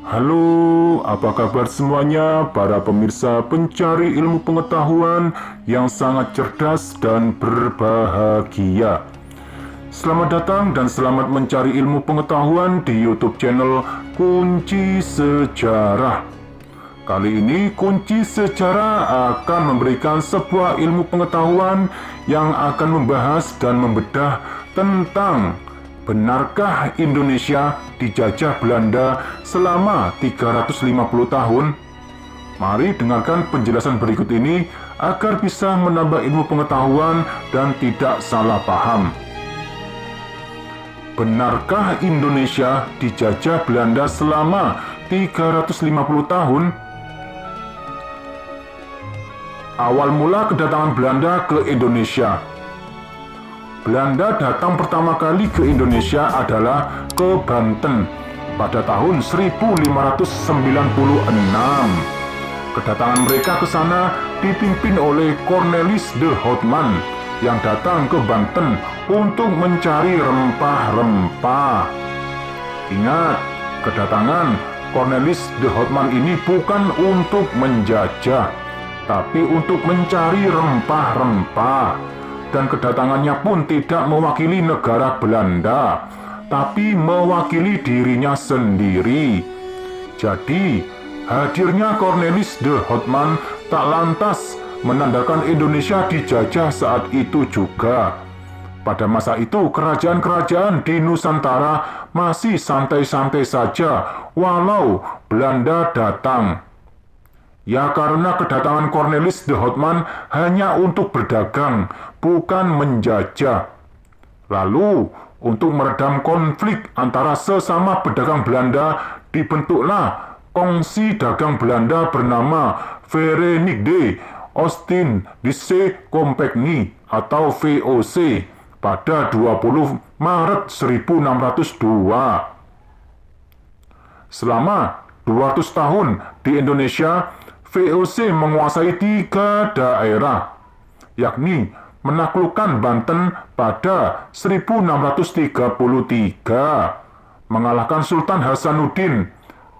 Halo, apa kabar semuanya para pemirsa pencari ilmu pengetahuan yang sangat cerdas dan berbahagia. Selamat datang dan selamat mencari ilmu pengetahuan di YouTube channel Kunci Sejarah. Kali ini Kunci Sejarah akan memberikan sebuah ilmu pengetahuan yang akan membahas dan membedah tentang benarkah Indonesia dijajah Belanda selama 350 tahun? Mari dengarkan penjelasan berikut ini agar bisa menambah ilmu pengetahuan dan tidak salah paham. Benarkah Indonesia dijajah Belanda selama 350 tahun? Awal mula kedatangan Belanda ke Indonesia. Belanda datang pertama kali ke Indonesia adalah ke Banten pada tahun 1596. Kedatangan mereka ke sana dipimpin oleh Cornelis de Houtman yang datang ke Banten untuk mencari rempah-rempah. Ingat, kedatangan Cornelis de Houtman ini bukan untuk menjajah, tapi untuk mencari rempah-rempah. Dan kedatangannya pun tidak mewakili negara Belanda, tapi mewakili dirinya sendiri. Jadi, hadirnya Cornelis de Houtman tak lantas menandakan Indonesia dijajah saat itu juga. Pada masa itu, kerajaan-kerajaan di Nusantara masih santai-santai saja walau Belanda datang. Ya, karena kedatangan Cornelis de Houtman hanya untuk berdagang, bukan menjajah. Lalu, untuk meredam konflik antara sesama pedagang Belanda, dibentuklah Kongsi Dagang Belanda bernama Verenigde Oost-Indische Compagnie atau VOC pada 20 Maret 1602. Selama 200 tahun di Indonesia, VOC menguasai 3 daerah, yakni menaklukkan Banten pada 1633, mengalahkan Sultan Hasanuddin,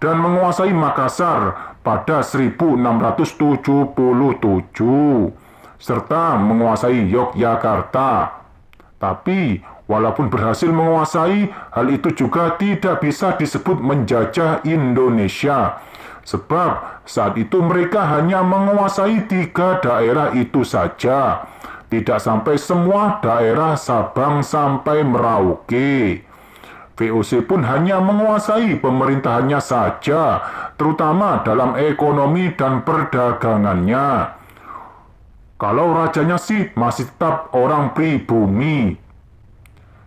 dan menguasai Makassar pada 1677, serta menguasai Yogyakarta. Tapi, walaupun berhasil menguasai, hal itu juga tidak bisa disebut menjajah Indonesia. Sebab saat itu mereka hanya menguasai 3 daerah itu saja, tidak sampai semua daerah Sabang sampai Merauke. VOC pun hanya menguasai pemerintahannya saja, terutama dalam ekonomi dan perdagangannya. Kalau rajanya sih masih tetap orang pribumi.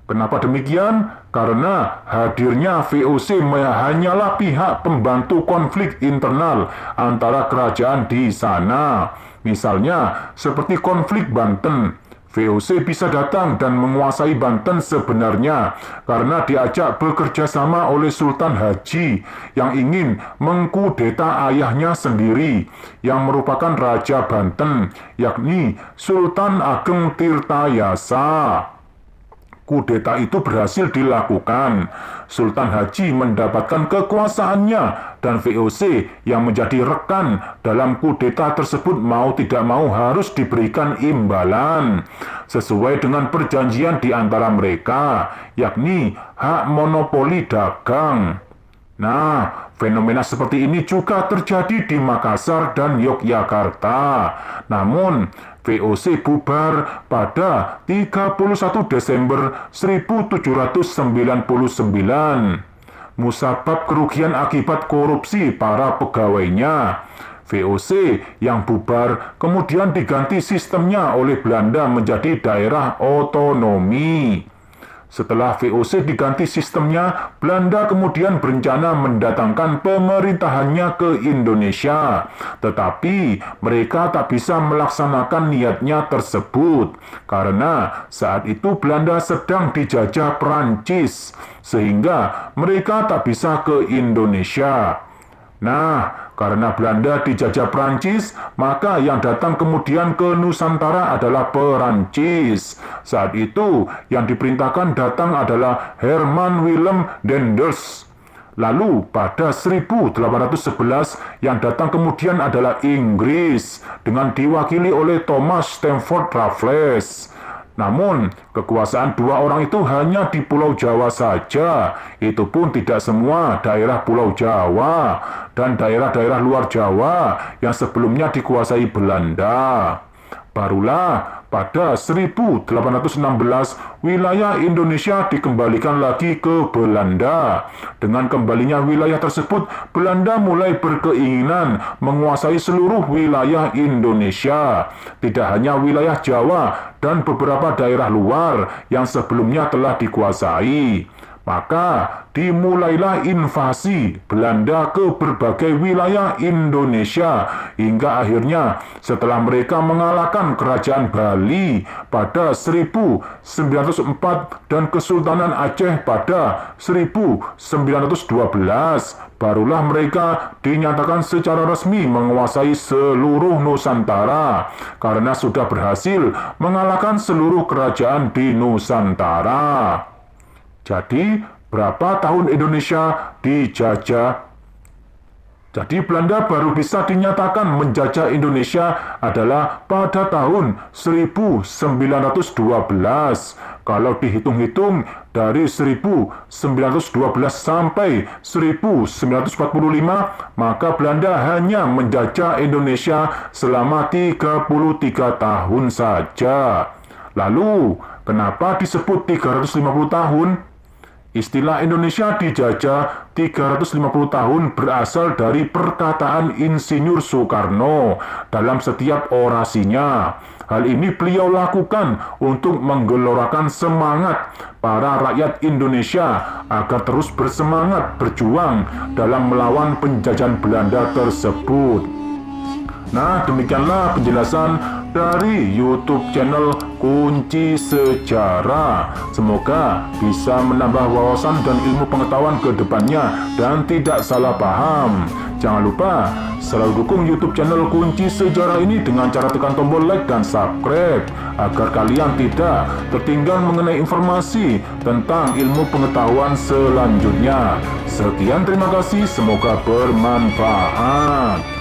Kenapa demikian? Karena hadirnya VOC hanyalah pihak pembantu konflik internal antara kerajaan di sana. Misalnya, seperti konflik Banten, VOC bisa datang dan menguasai Banten sebenarnya karena diajak bekerja sama oleh Sultan Haji yang ingin mengkudeta ayahnya sendiri yang merupakan Raja Banten, yakni Sultan Ageng Tirtayasa. Kudeta itu berhasil dilakukan. Sultan Haji mendapatkan kekuasaannya dan VOC yang menjadi rekan dalam kudeta tersebut mau tidak mau harus diberikan imbalan sesuai dengan perjanjian di antara mereka, yakni hak monopoli dagang. Nah, fenomena seperti ini juga terjadi di Makassar dan Yogyakarta. Namun, VOC bubar pada 31 Desember 1799. Musabab kerugian akibat korupsi para pegawainya. VOC yang bubar kemudian diganti sistemnya oleh Belanda menjadi daerah otonomi. Setelah VOC diganti sistemnya, Belanda kemudian berencana mendatangkan pemerintahannya ke Indonesia. Tetapi mereka tak bisa melaksanakan niatnya tersebut, karena saat itu Belanda sedang dijajah Prancis, sehingga mereka tak bisa ke Indonesia. Nah, karena Belanda dijajah Prancis, maka yang datang kemudian ke Nusantara adalah Perancis. Saat itu, yang diperintahkan datang adalah Herman Willem Daendels. Lalu pada 1811 yang datang kemudian adalah Inggris dengan diwakili oleh Thomas Stamford Raffles. Namun, kekuasaan dua orang itu hanya di Pulau Jawa saja. Itu pun tidak semua daerah Pulau Jawa dan daerah-daerah luar Jawa yang sebelumnya dikuasai Belanda. Barulah pada 1816 wilayah Indonesia dikembalikan lagi ke Belanda. Dengan kembalinya wilayah tersebut, Belanda mulai berkeinginan menguasai seluruh wilayah Indonesia, tidak hanya wilayah Jawa dan beberapa daerah luar yang sebelumnya telah dikuasai. Maka dimulailah invasi Belanda ke berbagai wilayah Indonesia hingga akhirnya setelah mereka mengalahkan kerajaan Bali pada 1904 dan Kesultanan Aceh pada 1912, barulah mereka dinyatakan secara resmi menguasai seluruh Nusantara karena sudah berhasil mengalahkan seluruh kerajaan di Nusantara. Jadi, berapa tahun Indonesia dijajah? Jadi, Belanda baru bisa dinyatakan menjajah Indonesia adalah pada tahun 1912. Kalau dihitung-hitung dari 1912 sampai 1945, maka Belanda hanya menjajah Indonesia selama 33 tahun saja. Lalu, kenapa disebut 350 tahun? Istilah Indonesia dijajah 350 tahun berasal dari perkataan Insinyur Soekarno dalam setiap orasinya. Hal ini beliau lakukan untuk menggelorakan semangat para rakyat Indonesia agar terus bersemangat berjuang dalam melawan penjajahan Belanda tersebut. Nah, demikianlah penjelasan dari YouTube channel Kunci Sejarah. Semoga bisa menambah wawasan dan ilmu pengetahuan ke depannya dan tidak salah paham. Jangan lupa selalu dukung YouTube channel Kunci Sejarah ini dengan cara tekan tombol like dan subscribe agar kalian tidak tertinggal mengenai informasi tentang ilmu pengetahuan selanjutnya. Sekian, terima kasih, semoga bermanfaat.